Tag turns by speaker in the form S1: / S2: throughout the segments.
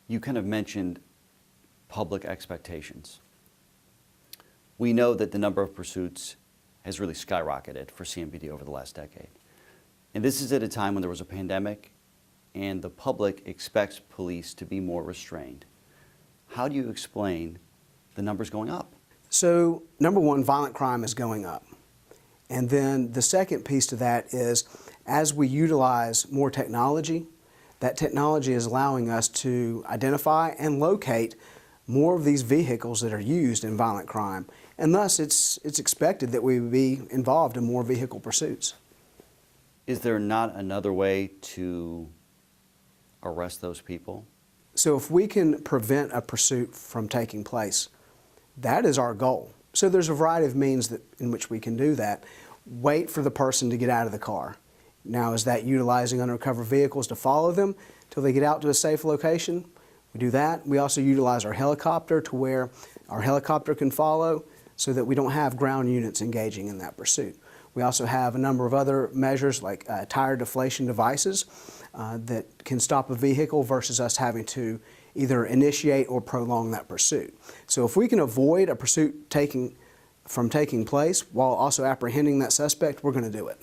S1: You kind of mentioned public expectations. We know that the number of pursuits has really skyrocketed for CMPD over the last decade. And this is at a time when there was a pandemic and the public expects police to be more restrained. How do you explain the numbers going up?
S2: So, number one, violent crime is going up. And then the second piece to that is, as we utilize more technology, that technology is allowing us to identify and locate more of these vehicles that are used in violent crime. And thus, it's expected that we would be involved in more vehicle pursuits.
S1: Is there not another way to arrest those people?
S2: So if we can prevent a pursuit from taking place, that is our goal. So there's a variety of means in which we can do that. Wait for the person to get out of the car. Now, is that utilizing undercover vehicles to follow them till they get out to a safe location? We do that. We also utilize our helicopter to where our helicopter can follow so that we don't have ground units engaging in that pursuit. We also have a number of other measures like tire deflation devices that can stop a vehicle versus us having to either initiate or prolong that pursuit. So if we can avoid a pursuit from taking place while also apprehending that suspect, we're going to do it.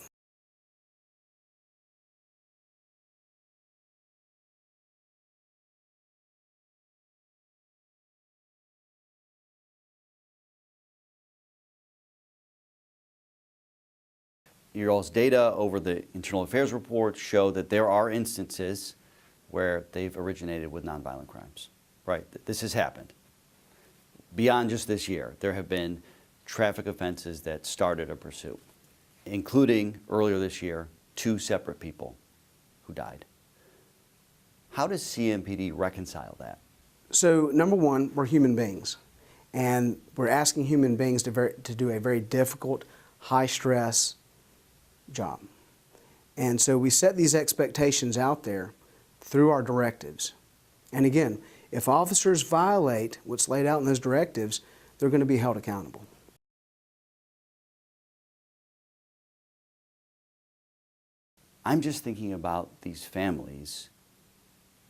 S1: Your all's data over the internal affairs report show that there are instances where they've originated with nonviolent crimes, right? This has happened. Beyond just this year, there have been traffic offenses that started a pursuit, including earlier this year, 2 separate people who died. How does CMPD reconcile that?
S2: So number one, we're human beings, and we're asking human beings to do a very difficult, high-stress job. And so we set these expectations out there through our directives. And again, if officers violate what's laid out in those directives, they're going to be held accountable.
S1: I'm just thinking about these families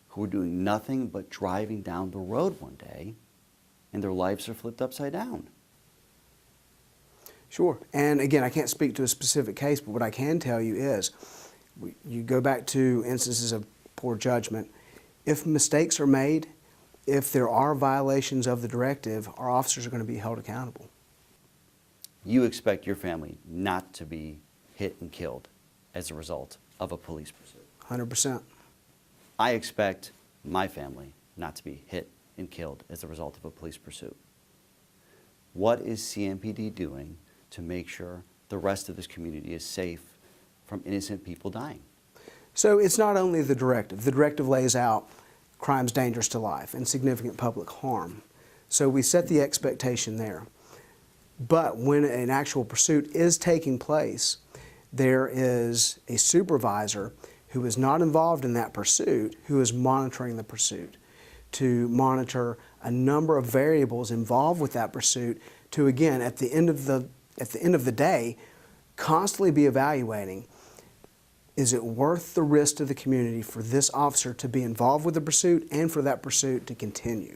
S1: who are doing nothing but driving down the road one day and their lives are flipped upside down.
S2: Sure. And again, I can't speak to a specific case, but what I can tell you is, you go back to instances of poor judgment. If mistakes are made, if there are violations of the directive, our officers are going to be held accountable.
S1: You expect your family not to be hit and killed as a result of a police pursuit.
S2: 100%.
S1: I expect my family not to be hit and killed as a result of a police pursuit. What is CMPD doing to make sure the rest of this community is safe from innocent people dying?
S2: So it's not only the directive. The directive lays out crimes dangerous to life and significant public harm. So we set the expectation there. But when an actual pursuit is taking place, there is a supervisor who is not involved in that pursuit who is monitoring the pursuit to monitor a number of variables involved with that pursuit to, again, at the end of the day, constantly be evaluating, is it worth the risk to the community for this officer to be involved with the pursuit and for that pursuit to continue?